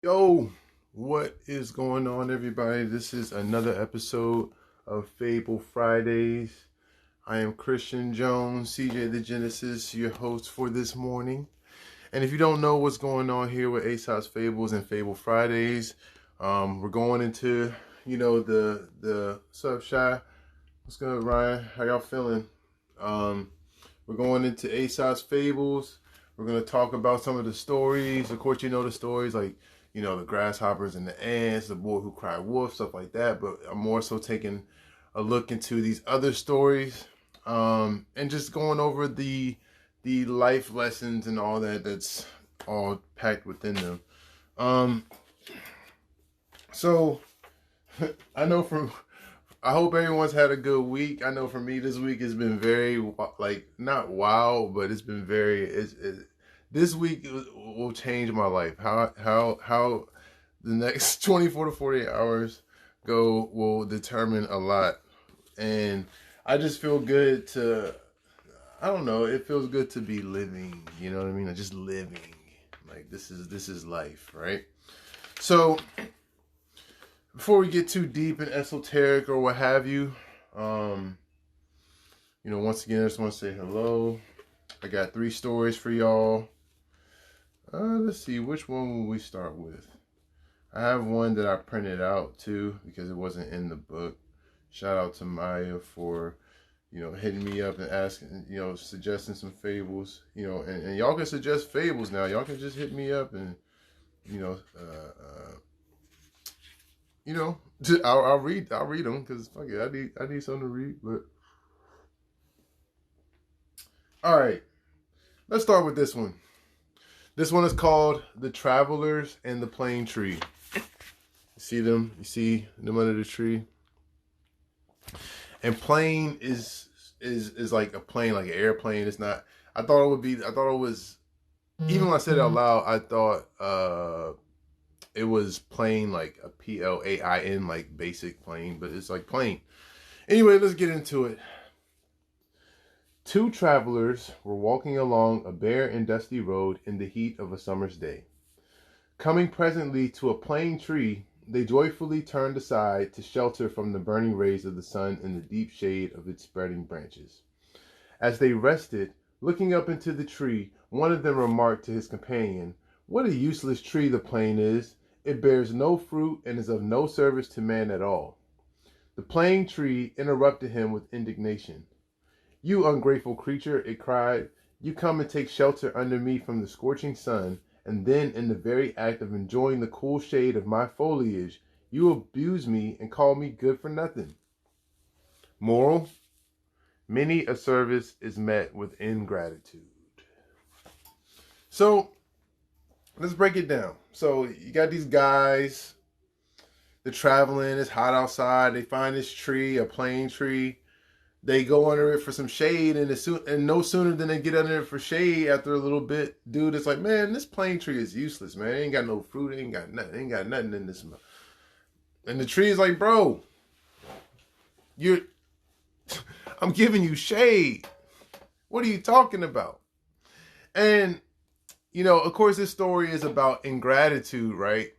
Yo, what is going on, everybody? This is another episode of Fable Fridays. I am Christian Jones, CJ the Genesis, your host for this morning. And if you don't know what's going on here with Aesop's Fables and Fable Fridays, we're going into, the sub shy. What's good, Ryan? How y'all feeling? We're going into Aesop's Fables. We're going to talk about some of the stories. Of course, you know the stories like, the grasshoppers and the ants, the boy who cried wolf, stuff like that. But I'm more so taking a look into these other stories, and just going over the life lessons and all that's all packed within them. So I know I hope everyone's had a good week. I know for me this week has been very, like, not wow, but it's been this week will change my life. How the next 24 to 48 hours go will determine a lot. And I just feel good I don't know, it feels good to be living, you know what I mean? Just living. Like this is life, right? So before we get too deep and esoteric or what have you, once again, I just want to say hello. I got 3 stories for y'all. Let's see, which one will we start with? I have one that I printed out too because it wasn't in the book. Shout out to Maya for, hitting me up and asking, suggesting some fables, and y'all can suggest fables now. Y'all can just hit me up and, I'll read them because fuck it, I need something to read. But all right, let's start with this one. This one is called "The Travelers and the Plane Tree." You see them? You see them under the tree? And plane is like a plane, like an airplane. It's not. I thought it was. Even when I said it out loud, I thought it was plane, like a PLAIN, like basic plane, but it's like plane. Anyway, let's get into it. 2 travelers were walking along a bare and dusty road in the heat of a summer's day. Coming presently to a plane tree, they joyfully turned aside to shelter from the burning rays of the sun in the deep shade of its spreading branches. As they rested, looking up into the tree, one of them remarked to his companion, "What a useless tree the plane is! It bears no fruit and is of no service to man at all." The plane tree interrupted him with indignation. "You ungrateful creature," it cried, "you come and take shelter under me from the scorching sun, and then in the very act of enjoying the cool shade of my foliage, you abuse me and call me good for nothing." Moral: many a service is met with ingratitude. So let's break it down. So you got these guys, they're traveling, it's hot outside, they find this tree, a plane tree. They go under it for some shade, and no sooner than they get under it for shade, after a little bit, dude, it's like, man, this plane tree is useless, man. It ain't got no fruit, it ain't got nothing in this. And the tree is like, bro, I'm giving you shade. What are you talking about? And, of course, this story is about ingratitude, right?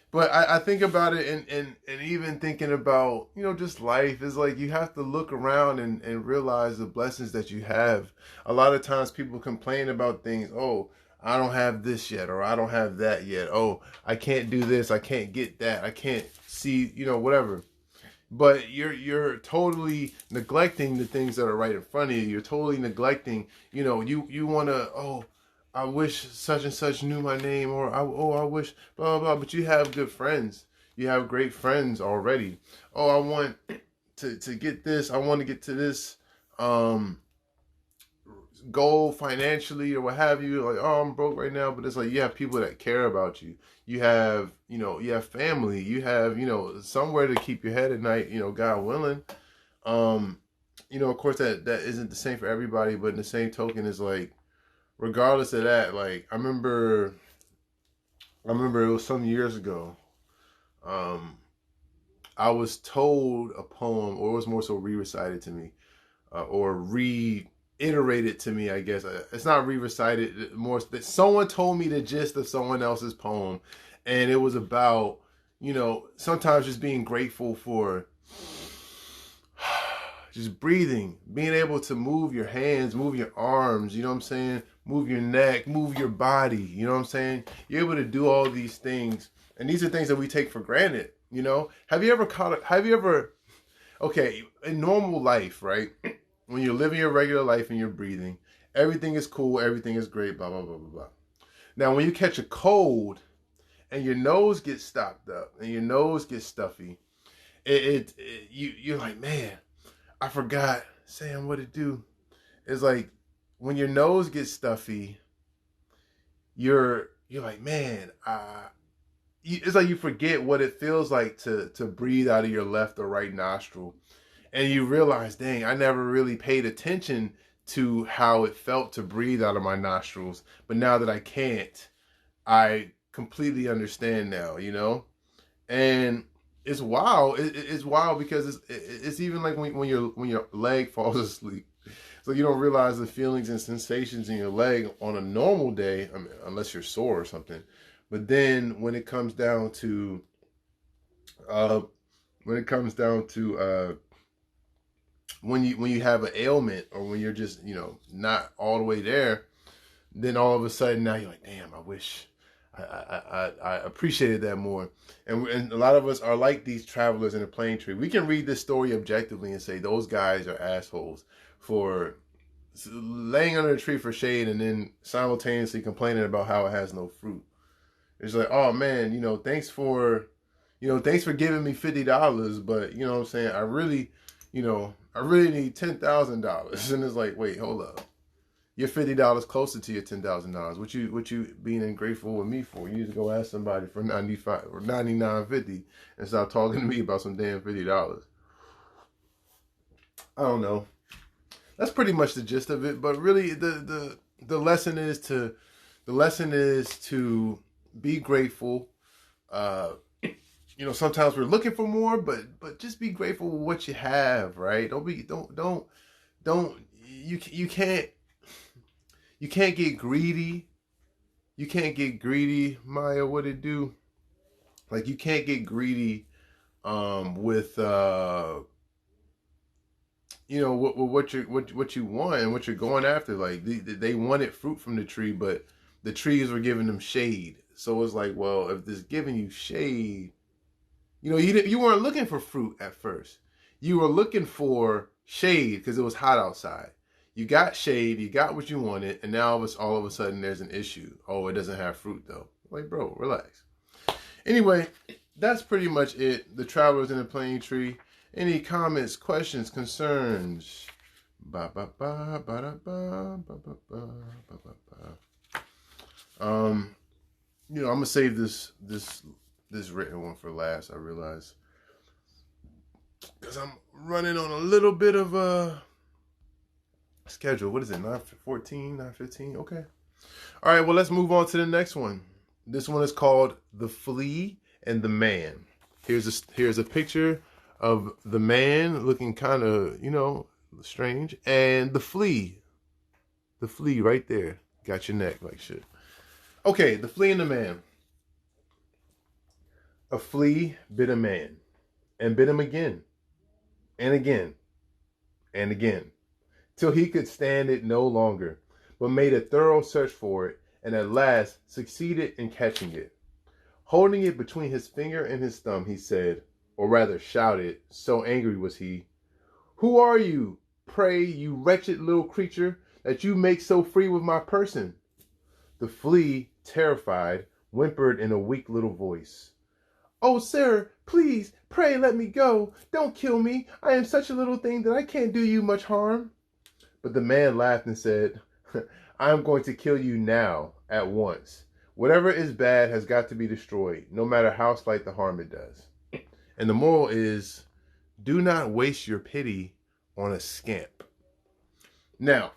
But I think about it, and even thinking about, just life is like you have to look around and realize the blessings that you have. A lot of times people complain about things. Oh, I don't have this yet, or I don't have that yet. Oh, I can't do this. I can't get that. I can't see, whatever. But you're totally neglecting the things that are right in front of you. You're totally neglecting, you want to, oh, I wish such and such knew my name, or I wish blah, blah, blah. But you have good friends. You have great friends already. Oh, I want to get this. I want to get to this goal financially or what have you. Like, oh, I'm broke right now. But it's like you have people that care about you. You have, you have family. You have, somewhere to keep your head at night, God willing. Of course that isn't the same for everybody, but in the same token is like, regardless of that, like I remember it was some years ago. I was told a poem, or it was more so re-recited to me, or reiterated to me, I guess. It's not re-recited, more that someone told me the gist of someone else's poem, And it was about, sometimes just being grateful for just breathing, being able to move your hands, move your arms, you know what I'm saying? Move your neck, move your body, you know what I'm saying? You're able to do all these things. And these are things that we take for granted, Have you ever, okay, in normal life, right? When you're living your regular life and you're breathing, everything is cool, everything is great, blah, blah, blah, blah, blah. Now, when you catch a cold and your nose gets stopped up and your nose gets stuffy, you're like, man, I forgot, Sam, what it do? It's like when your nose gets stuffy, you're like, man, it's like you forget what it feels like to breathe out of your left or right nostril. And you realize, dang, I never really paid attention to how it felt to breathe out of my nostrils. But now that I can't, I completely understand now, And it's wild. It's wild because it's even like when your leg falls asleep. So you don't realize the feelings and sensations in your leg on a normal day, I mean, unless you're sore or something. But then when it comes down to when you have an ailment, or when you're just not all the way there, then all of a sudden now you're like, damn, I wish I appreciated that more. And a lot of us are like these travelers in a plane tree. We can read this story objectively and say those guys are assholes for laying under a tree for shade and then simultaneously complaining about how it has no fruit. It's like, oh man, thanks for giving me $50, but you know what I'm saying, I really need $10,000. And it's like, wait, hold up. You're $50 closer to your $10,000. What you being ungrateful with me for? You need to go ask somebody for $95 or $99.50 and stop talking to me about some damn $50. I don't know. That's pretty much the gist of it. But really, the lesson is to be grateful. Sometimes we're looking for more, but just be grateful with what you have, right? You can't get greedy. You can't get greedy, Maya. What it do? Like, you can't get greedy with what you want and what you're going after. Like, they wanted fruit from the tree, but the trees were giving them shade. So it's like, well, if this giving you shade, you weren't looking for fruit at first. You were looking for shade because it was hot outside. You got shade, you got what you wanted, and now all of a sudden there's an issue. Oh, it doesn't have fruit though. Like, bro, relax. Anyway, that's pretty much it. The Travelers in a Plane Tree. Any comments, questions, concerns? I'm gonna save this written one for last, I realize, because I'm running on a little bit of a schedule. What is it? 9:14, 9:15. Okay. All right. Well, let's move on to the next one. This one is called "The Flea and the Man." Here's a picture of the man looking kind of strange, and the flea right there, got your neck like shit. Okay, the flea and the man. A flea bit a man, and bit him again, and again, and again, till he could stand it no longer, but made a thorough search for it, and at last succeeded in catching it. Holding it between his finger and his thumb, he said, or rather shouted, so angry was he, "Who are you, pray, you wretched little creature, that you make so free with my person?" The flea, terrified, whimpered in a weak little voice, "Oh, sir, please, pray let me go. Don't kill me. I am such a little thing that I can't do you much harm." But the man laughed and said, "I am going to kill you now, at once. Whatever is bad has got to be destroyed, no matter how slight the harm it does." And the moral is, do not waste your pity on a scamp. Now,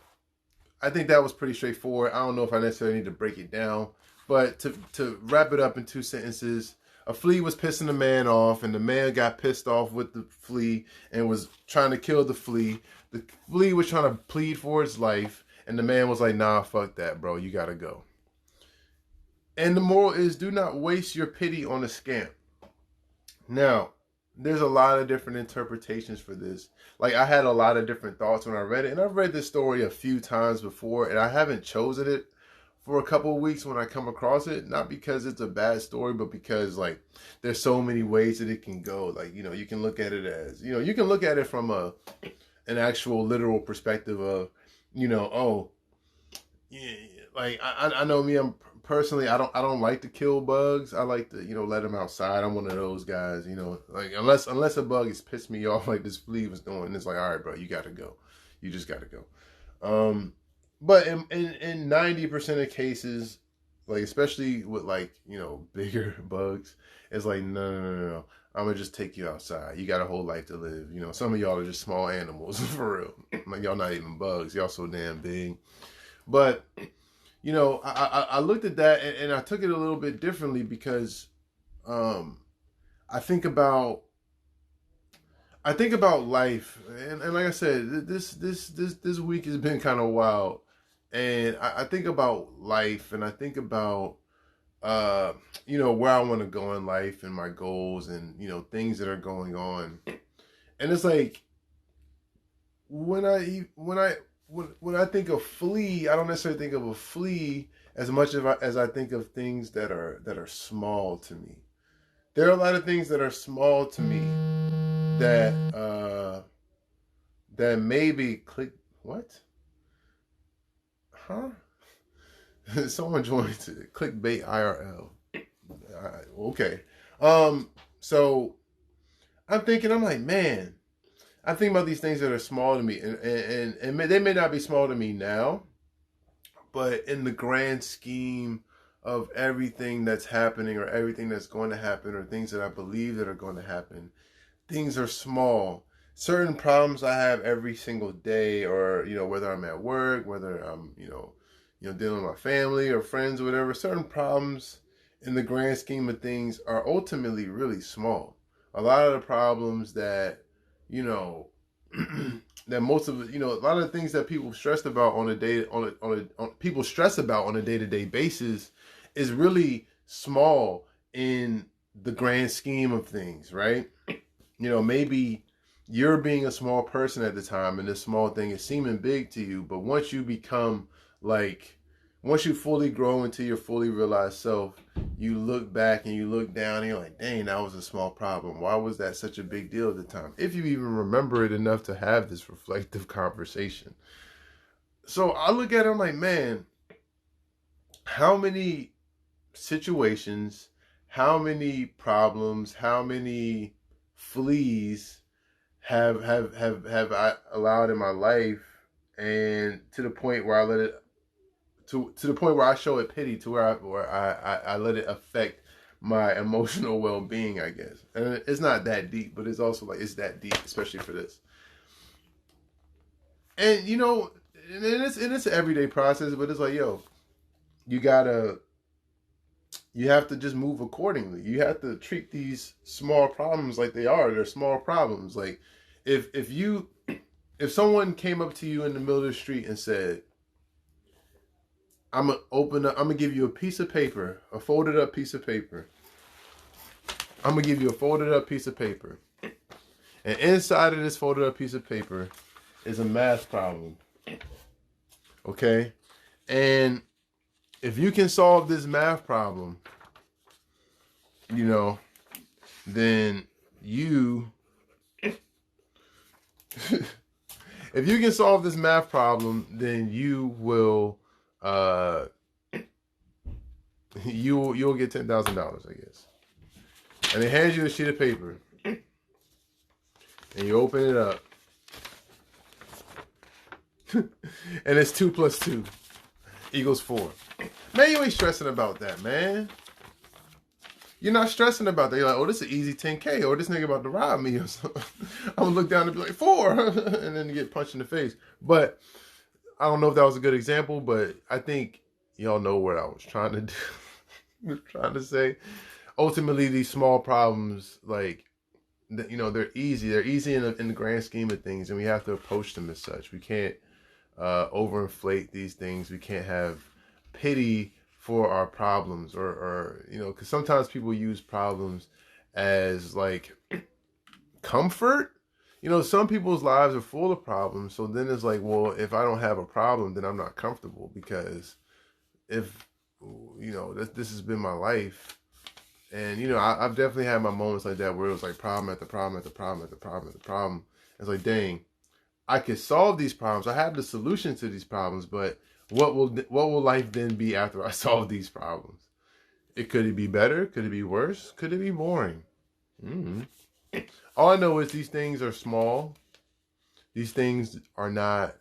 I think that was pretty straightforward. I don't know if I necessarily need to break it down, but to wrap it up in 2 sentences, a flea was pissing the man off, and the man got pissed off with the flea and was trying to kill the flea. The flea was trying to plead for its life, and the man was like, "Nah, fuck that, bro. You gotta go." And the moral is, do not waste your pity on a scamp. Now, there's a lot of different interpretations for this. Like, I had a lot of different thoughts when I read it, and I've read this story a few times before, and I haven't chosen it for a couple of weeks when I come across it. Not because it's a bad story, but because, like, there's so many ways that it can go. Like, you know, you can look at it as, you know, you can look at it from an actual literal perspective of, you know, oh, yeah, like I know me, I'm personally, I don't like to kill bugs. I like to, you know, let them outside. I'm one of those guys, you know, like unless a bug has pissed me off like this flea was doing, it's like, all right, bro, you got to go. You just got to go. But in 90% of cases, like especially with like, you know, bigger bugs, it's like, no. I'm gonna just take you outside. You got a whole life to live. You know, some of y'all are just small animals for real. Like, y'all not even bugs. Y'all so damn big. But, you know, I looked at that and I took it a little bit differently because I think about life, and like I said, this week has been kind of wild, and I think about life, and I think about you know, where I want to go in life and my goals, and you know, things that are going on, and it's like when I think of Flea, I don't necessarily think of a flea as much as I think of things that are small to me. There are a lot of things that are small to me that maybe click what? Huh? Someone joined to clickbait IRL. Okay. So I'm like, man, I think about these things that are small to me, and they may not be small to me now, but in the grand scheme of everything that's happening or everything that's going to happen or things that I believe that are going to happen, things are small. Certain problems I have every single day, or, you know, whether I'm at work, whether I'm, you know, dealing with my family or friends or whatever, certain problems in the grand scheme of things are ultimately really small. A lot of the problems that, you know, that most of, you know, a lot of the things that people stress about on a day-to-day basis is really small in the grand scheme of things, right? You know, maybe you're being a small person at the time and this small thing is seeming big to you, but once you become like, once you fully grow into your fully realized self, you look back and you look down and you're like, dang, that was a small problem. Why was that such a big deal at the time? If you even remember it enough to have this reflective conversation. So I look at it, I'm like, man, how many situations, how many problems, how many fleas have I allowed in my life, and to the point where I let it to the point where I show it pity, to where I let it affect my emotional well-being, I guess. And it's not that deep, but it's also like, it's that deep, especially for this. And you know, and it's an everyday process, but it's like, yo, you have to just move accordingly. You have to treat these small problems like they are. They're small problems. Like if someone came up to you in the middle of the street and said, I'm gonna give you a piece of paper, a folded up piece of paper. I'm gonna give you a folded up piece of paper. And inside of this folded up piece of paper is a math problem. Okay? And if you can solve this math problem, you know, then you if you can solve this math problem, then you will you'll get $10,000, I guess. And they hand you a sheet of paper, and you open it up, and it's 2 + 2 = 4. Man, you ain't stressing about that, man. You're not stressing about that. You're like, oh, this is an easy 10K, or this nigga about to rob me or something. I'm gonna look down and be like, 4, and then you get punched in the face. But I don't know if that was a good example, but I think y'all know what I was trying to do. Trying to say, ultimately, these small problems, like, you know, they're easy. They're easy in the grand scheme of things, and we have to approach them as such. We can't overinflate these things. We can't have pity for our problems, or because sometimes people use problems as like comfort. Some people's lives are full of problems, so then it's like, well, if I don't have a problem, then I'm not comfortable, because if this has been my life. And I've definitely had my moments like that where it was like problem after problem after problem after problem after problem. It's like, dang, I could solve these problems. I have the solution to these problems, but what will life then be after I solve these problems? Could it be better? Could it be worse? Could it be boring? Mm-hmm. All I know is these things are small. These things are not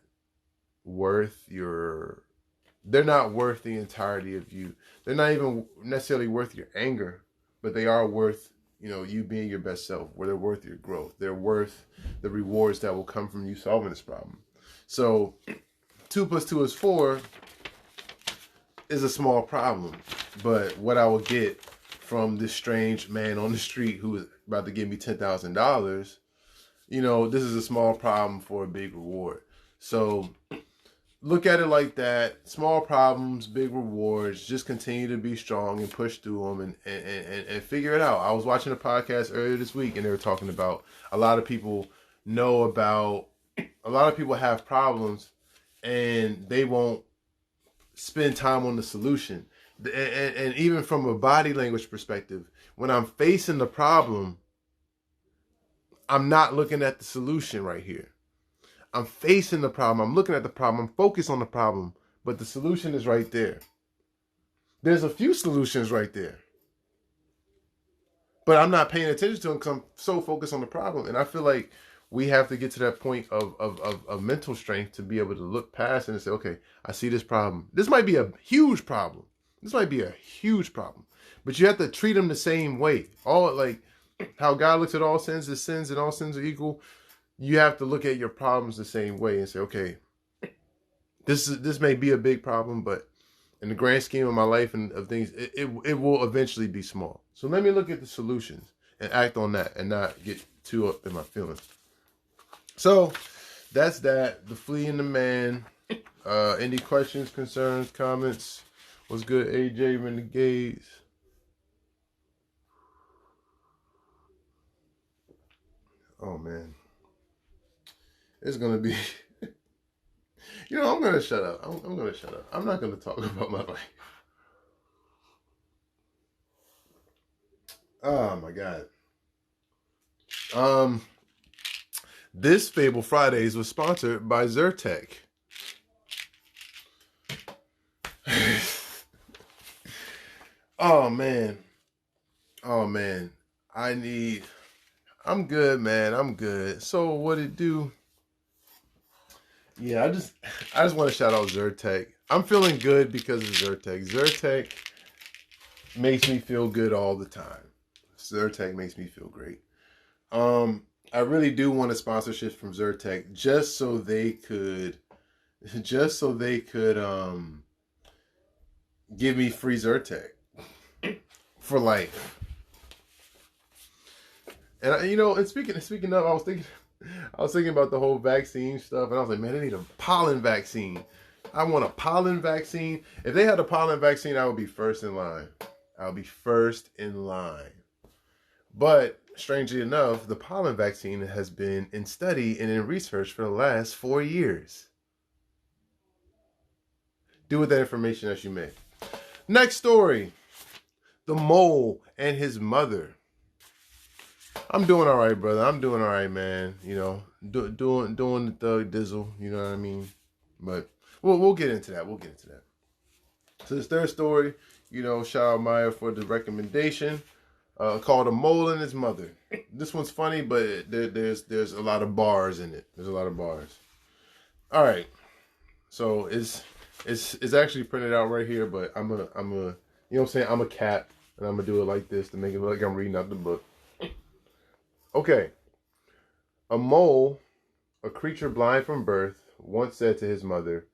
worth they're not worth the entirety of you. They're not even necessarily worth your anger, but they are worth, you being your best self, where they're worth your growth. They're worth the rewards that will come from you solving this problem. So 2 + 2 is 4 is a small problem, but what I will get from this strange man on the street who is about to give me $10,000, this is a small problem for a big reward. So look at it like that. Small problems, big rewards. Just continue to be strong and push through them and figure it out. I was watching a podcast earlier this week, and they were talking about a lot of people have problems, and they won't spend time on the solution. And even from a body language perspective, when I'm facing the problem, I'm not looking at the solution right here. I'm facing the problem. I'm looking at the problem. I'm focused on the problem. But the solution is right there. There's a few solutions right there. But I'm not paying attention to them because I'm so focused on the problem. And I feel like we have to get to that point of mental strength to be able to look past it and say, okay, I see this problem. This might be a huge problem. But you have to treat them the same way. All like how God looks at all sins as sins and all sins are equal. You have to look at your problems the same way and say, okay, this may be a big problem, but in the grand scheme of my life and of things, it will eventually be small. So let me look at the solutions and act on that and not get too up in my feelings. So that's that. The Flea and the Man. Any questions, concerns, comments? What's good, AJ Renegades? Oh, man. It's going to be... I'm going to shut up. I'm going to shut up. I'm not going to talk about my life. Oh, my God. This Fable Fridays was sponsored by Zyrtec. Oh, man. I'm good, man. I'm good. So what it do? Yeah, I just want to shout out Zyrtec. I'm feeling good because of Zyrtec. Zyrtec makes me feel good all the time. Zyrtec makes me feel great. I really do want a sponsorship from Zyrtec just so they could give me free Zyrtec for life. And and speaking of, I was thinking about the whole vaccine stuff, and I was like, man, they need a pollen vaccine. I want a pollen vaccine. If they had a pollen vaccine, I would be first in line. But strangely enough, the pollen vaccine has been in study and in research for the last 4 years. Do with that information as you may. Next story. The mole and his mother. I'm doing all right, brother. I'm doing all right, man. Doing the thug dizzle. You know what I mean? But we'll get into that. So this third story, shout out Maya for the recommendation. Called A Mole and His Mother. This one's funny, but there's a lot of bars in it. All right. So it's actually printed out right here, but I'm a I'm a cat, and I'm gonna do it like this to make it look like I'm reading out the book. Okay. A mole, a creature blind from birth, once said to his mother,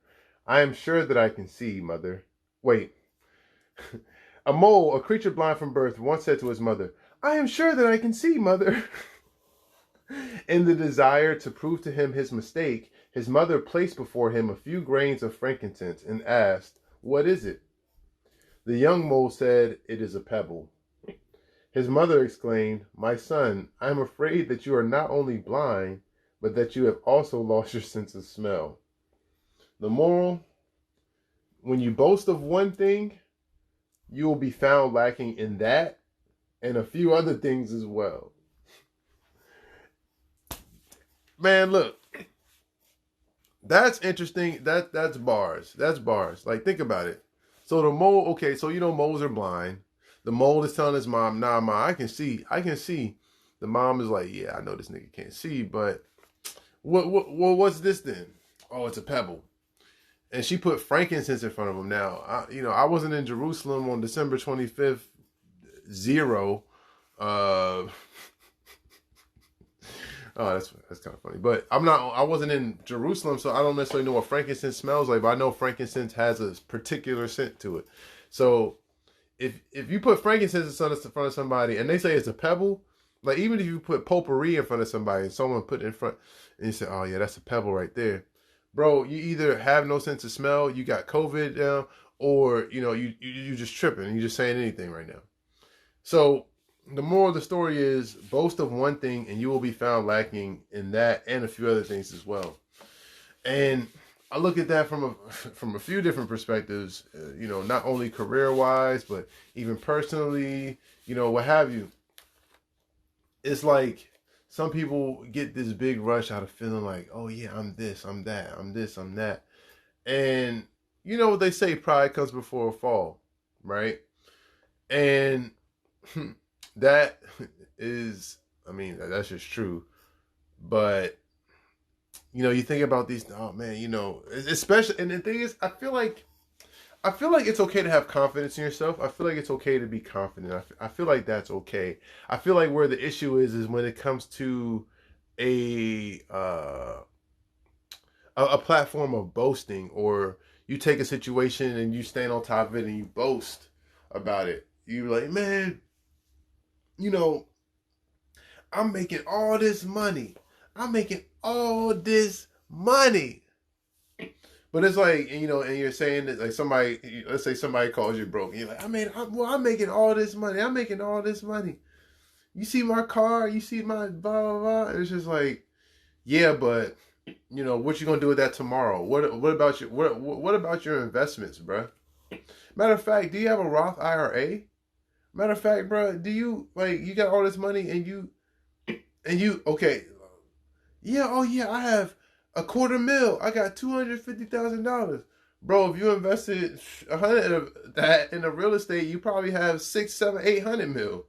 "I am sure that I can see, mother." Wait. A mole, a creature blind from birth, once said to his mother, "I am sure that I can see, mother." In the desire to prove to him his mistake, his mother placed before him a few grains of frankincense and asked, "What is it?" The young mole said, "It is a pebble." His mother exclaimed, "My son, I am afraid that you are not only blind, but that you have also lost your sense of smell." The moral: when you boast of one thing, you will be found lacking in that and a few other things as well. Man, look, that's interesting. That's bars. That's bars. Like, think about it. So the mole, okay, so moles are blind. The mole is telling his mom, "Nah, ma, I can see. I can see." The mom is like, "Yeah, I know this nigga can't see, but what's this then?" "Oh, it's a pebble." And she put frankincense in front of him. Now, I wasn't in Jerusalem on December 25th, 0. Oh, that's kind of funny. But I wasn't in Jerusalem, so I don't necessarily know what frankincense smells like, but I know frankincense has a particular scent to it. So if you put frankincense in front of somebody and they say it's a pebble, like even if you put potpourri in front of somebody and someone put it in front and you say, "Oh yeah, that's a pebble right there." Bro, you either have no sense of smell, you got COVID now, or you just tripping and you just saying anything right now. So the moral of the story is, boast of one thing and you will be found lacking in that and a few other things as well. And I look at that from a few different perspectives, not only career wise, but even personally, what have you. It's like some people get this big rush out of feeling like, "Oh yeah, I'm this, I'm that, I'm this, I'm that." And you know what they say, pride comes before a fall, right? And that is, that's just true. But you think about these, oh man, especially, and the thing is, I feel like it's okay to have confidence in yourself. I feel like it's okay to be confident. I feel like that's okay. I feel like where the issue is when it comes to a platform of boasting, or you take a situation and you stand on top of it and you boast about it. You're like, "Man, I'm making all this money. I'm making all this money." But it's like, and you're saying that, like, somebody, let's say somebody calls you broke, and you're like, "I'm making all this money. I'm making all this money. You see my car? You see my blah, blah, blah." And it's just like, yeah, but, what you going to do with that tomorrow? What about what about your investments, bro? Matter of fact, do you have a Roth IRA? Matter of fact, bro, do you, like, you got all this money and you, okay, yeah, oh yeah, I have $250,000. I got $250,000. Bro, if you invested 100 of that in the real estate, you probably have 6, 7, 800 mil.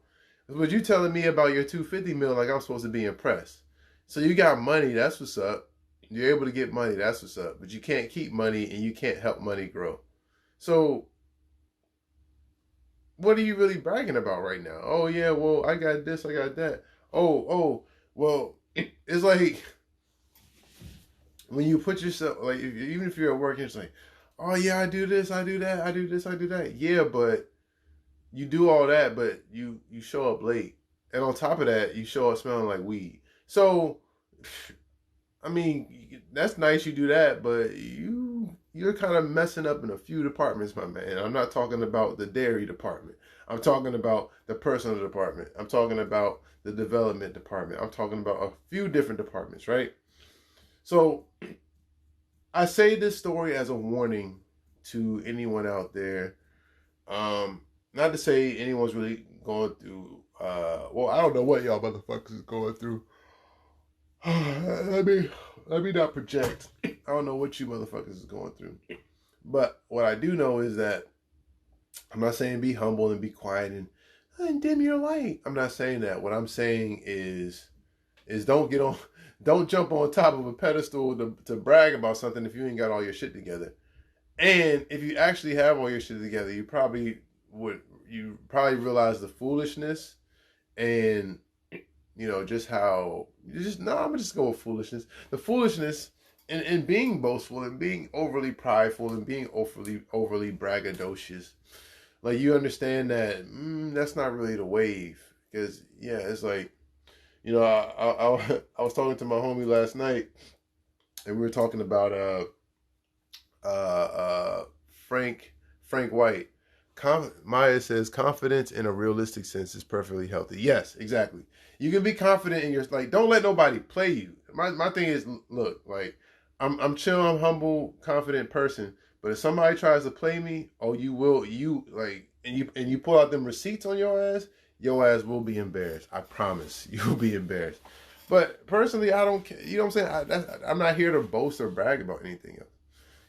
But you telling me about your 250 mil like I'm supposed to be impressed. So you got money, that's what's up. You're able to get money, that's what's up. But you can't keep money and you can't help money grow. So what are you really bragging about right now? "Oh yeah, well, I got this, I got that." Oh, well, it's like when you put yourself, like, even if you're at work, it's like, "Oh yeah, I do this, I do that, I do this, I do that." Yeah, but you do all that, but you show up late, and on top of that, you show up smelling like weed. So, that's nice you do that, but you're kind of messing up in a few departments, my man. I'm not talking about the dairy department. I'm talking about the personal department. I'm talking about the development department. I'm talking about a few different departments, right? So I say this story as a warning to anyone out there. Not to say anyone's really going through, well, I don't know what y'all motherfuckers is going through. Let me not project. I don't know what you motherfuckers is going through. But what I do know is that I'm not saying be humble and be quiet and dim your light. I'm not saying that. What I'm saying is don't jump on top of a pedestal to brag about something if you ain't got all your shit together. And if you actually have all your shit together, you probably realize the foolishness and just how I'm just going with foolishness. The foolishness in being boastful and being overly prideful and being overly braggadocious. Like, you understand that that's not really the wave. Because yeah, it's like, I was talking to my homie last night, and we were talking about Frank White. Maya says confidence in a realistic sense is perfectly healthy. Yes, exactly. You can be confident in your, like, don't let nobody play you. My thing is, look, like, I'm chill, I'm humble, confident person. But if somebody tries to play me, oh, you like, and you pull out them receipts on your ass will be embarrassed. I promise, you will be embarrassed. But personally, I don't care. You know what I'm saying? I'm not here to boast or brag about anything else.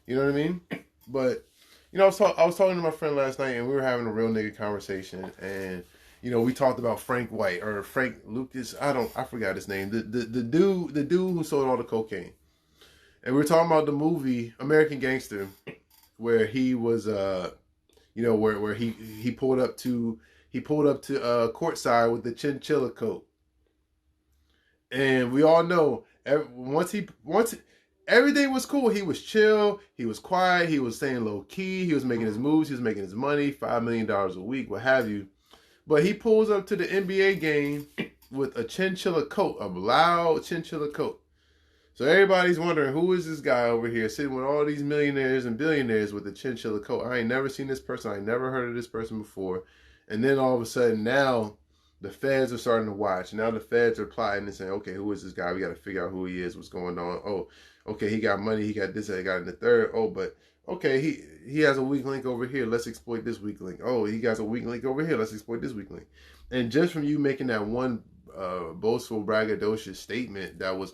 You know what I mean? But you know, I was talking to my friend last night, and we were having a real nigga conversation, and you know, we talked about Frank White or Frank Lucas. I forgot his name. The dude who sold all the cocaine, and we were talking about the movie American Gangster, where he was you know, where he pulled up to courtside with the chinchilla coat, and we all know once everything was cool. He was chill. He was quiet. He was staying low key. He was making his moves. He was making his money, $5 million a week, what have you. But he pulls up to the NBA game with a chinchilla coat, a loud chinchilla coat. So everybody's wondering, who is this guy over here sitting with all these millionaires and billionaires with a chinchilla coat? I ain't never seen this person. I ain't never heard of this person before. And then all of a sudden now the feds are starting to watch. Now the feds are plotting and saying, okay, who is this guy? We got to figure out who he is, what's going on. Oh, okay, he got money. He got this, he got in the third. Oh, but okay, he has a weak link over here. Let's exploit this weak link. Oh, he got a weak link over here. Let's exploit this weak link. And just from you making that one boastful, braggadocious statement that was,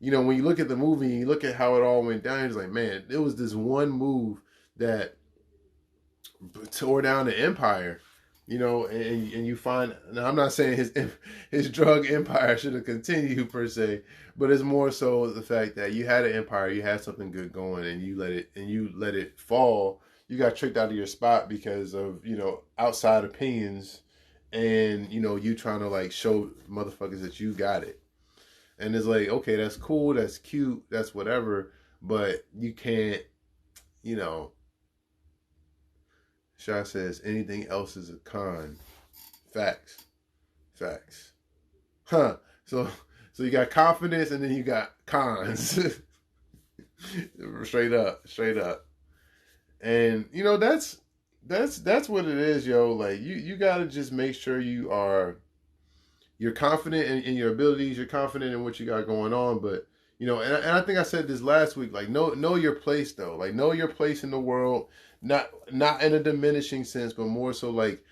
you know, when you look at the movie and you look at how it all went down, it's like, man, it was this one move that tore down the empire. You know, and you find, now I'm not saying his drug empire should have continued per se, but it's more so the fact that you had an empire, you had something good going, and you let it fall. You got tricked out of your spot because of, you know, outside opinions, and you know, you trying to like show motherfuckers that you got it. And it's like, okay, that's cool, that's cute, that's whatever, but you can't, you know. Shah says, anything else is a con. Facts. Huh. So you got confidence and then you got cons. Straight up. And you know, that's what it is, yo. Like you gotta just make sure you're confident in your abilities, you're confident in what you got going on, but you know, and I think I said this last week, like know your place though. Like know your place in the world. Not in a diminishing sense, but more so like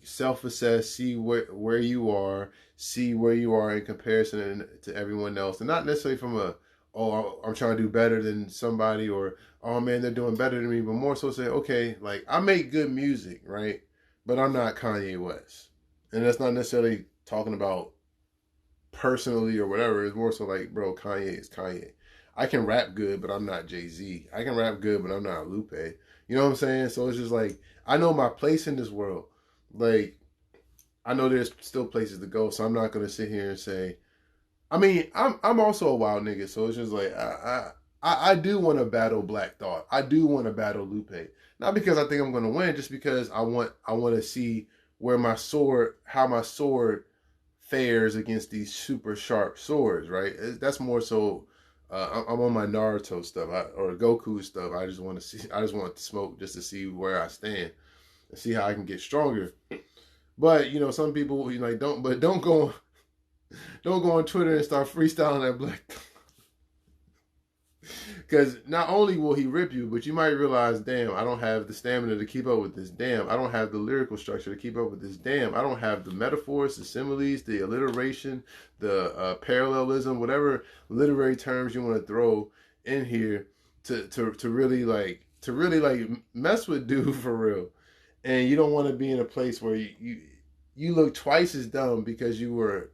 self-assess, see where you are, see where you are in comparison to everyone else, and not necessarily from I'm trying to do better than somebody, or oh man, they're doing better than me, but more so say, okay, like I make good music, right? But I'm not Kanye West, and that's not necessarily talking about personally or whatever. It's more so like, bro, Kanye is Kanye. I can rap good, but I'm not Jay-Z. I can rap good, but I'm not Lupe. You know what I'm saying? So it's just like, I know my place in this world. Like, I know there's still places to go, so I'm not gonna sit here and say, I mean, I'm also a wild nigga, so it's just like I do want to battle Black Thought. I do want to battle Lupe. Not because I think I'm gonna win, just because I want to see where how my sword fares against these super sharp swords, right? That's more so. I'm on my Naruto stuff or Goku stuff. I just want to smoke just to see where I stand and see how I can get stronger. But you know, some people, you know, like don't go on Twitter and start freestyling that Black. Because not only will he rip you, but you might realize, damn, I don't have the stamina to keep up with this. Damn, I don't have the lyrical structure to keep up with this. Damn, I don't have the metaphors, the similes, the alliteration, the parallelism, whatever literary terms you want to throw in here to really mess with dude for real. And you don't want to be in a place where you look twice as dumb because you were,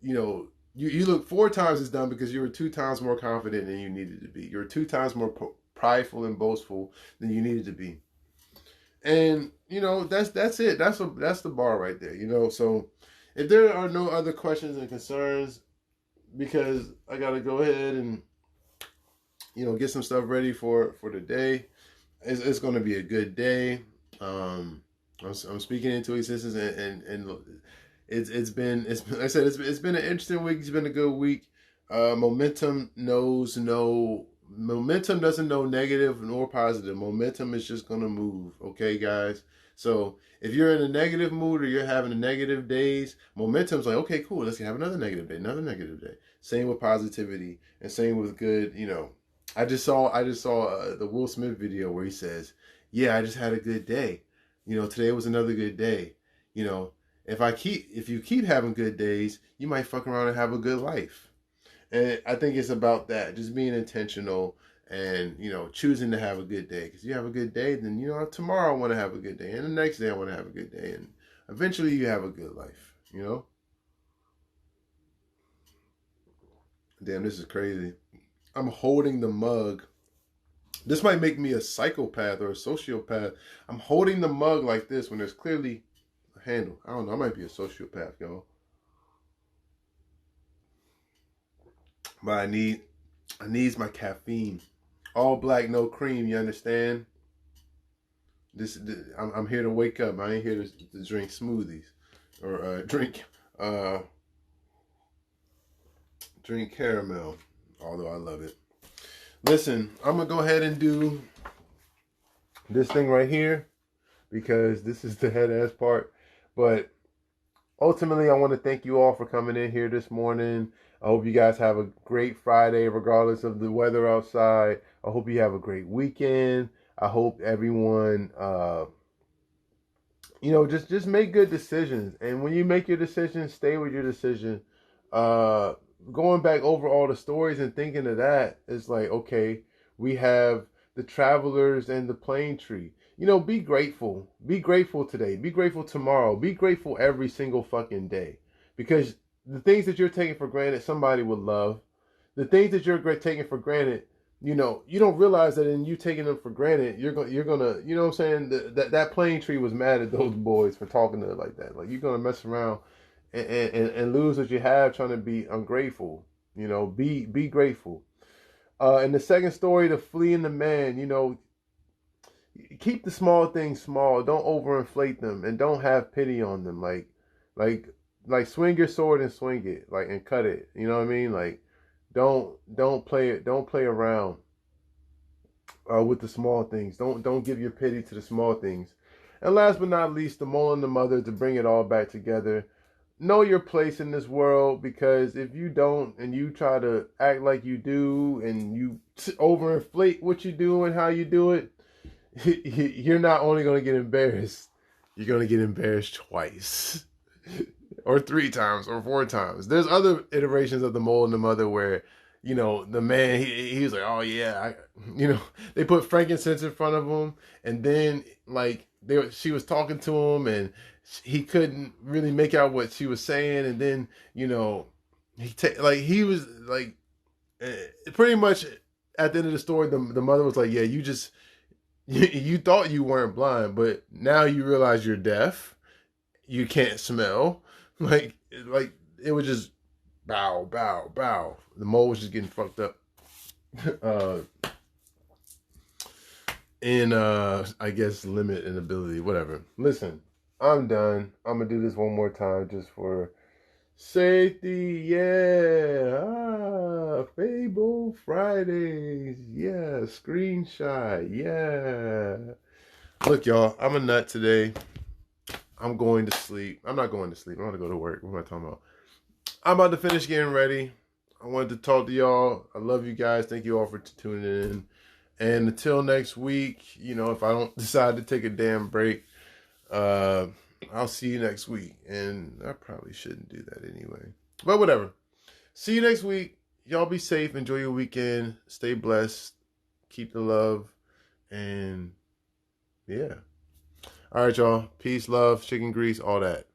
you know, you look 4 times as dumb because you were 2 times more confident than you needed to be. You were 2 times more prideful and boastful than you needed to be. And you know, that's it. That's the bar right there. You know, so if there are no other questions and concerns, because I gotta go ahead and, you know, get some stuff ready for the day. It's going to be a good day. I'm speaking into existence, and it's been like I said, it's been an interesting week. It's been a good week. Momentum knows no Momentum doesn't know negative nor positive. Momentum is just going to move. Okay, guys? So if you're in a negative mood or you're having a negative days, momentum's like, okay, cool. Let's have another negative day, another negative day. Same with positivity and same with good, I just saw the Will Smith video where he says, "Yeah, I just had a good day. Today was another good day. You know, if you keep having good days, you might fuck around and have a good life." And I think it's about that, just being intentional and choosing to have a good day. Because you have a good day, then tomorrow I want to have a good day, and the next day I want to have a good day, and eventually you have a good life. Damn, this is crazy. I'm holding the mug. This might make me a psychopath or a sociopath. I'm holding the mug like this when there's clearly a handle. I don't know. I might be a sociopath, y'all. But I need my caffeine. All black, no cream. You understand? I'm here to wake up. I ain't here to drink smoothies or drink caramel. Although I love it. Listen, I'm gonna go ahead and do this thing right here because this is the head ass part. But ultimately, I want to thank you all for coming in here this morning. I hope you guys have a great Friday, regardless of the weather outside. I hope you have a great weekend. I hope everyone, just make good decisions. And when you make your decision, stay with your decision. Going back over all the stories and thinking of that, it's like, okay, we have the travelers and the plane tree. Be grateful. Be grateful today. Be grateful tomorrow. Be grateful every single fucking day. Because the things that you're taking for granted, somebody would love. The things that you're taking for granted, you don't realize that in you taking them for granted, you're gonna, you know what I'm saying? That plane tree was mad at those boys for talking to it like that. Like, you're gonna mess around and lose what you have trying to be ungrateful. Be grateful. And the second story, the flea and the man, keep the small things small. Don't overinflate them and don't have pity on them. Like swing your sword and swing it, like, and cut it. You know what I mean? Like, don't play it. Don't play around with the small things. Don't give your pity to the small things. And last but not least, the mole and the mother, to bring it all back together. Know your place in this world, because if you don't and you try to act like you do and you overinflate what you do and how you do it, you're not only going to get embarrassed, you're going to get embarrassed twice or 3 times or 4 times. There's other iterations of the mole and the mother where, the man, he was like, oh yeah, they put frankincense in front of him, and then like she was talking to him and he couldn't really make out what she was saying, and then he was like, pretty much at the end of the story, the mother was like, yeah, you thought you weren't blind, but now you realize you're deaf, you can't smell. Like it was just bow, bow, bow. The mole was just getting fucked up. In I guess limit and ability, whatever. Listen, I'm done. I'm gonna do this one more time just for safety. Yeah. Fable Fridays. Yeah. Screenshot. Yeah. Look, y'all, I'm a nut today. I'm going to sleep. I'm not going to sleep. I'm going to go to work. What am I talking about? I'm about to finish getting ready. I wanted to talk to y'all. I love you guys. Thank you all for tuning in. And until next week, if I don't decide to take a damn break, I'll see you next week. And I probably shouldn't do that anyway. But whatever. See you next week. Y'all be safe. Enjoy your weekend. Stay blessed. Keep the love. And yeah. All right, y'all. Peace, love, chicken grease, all that.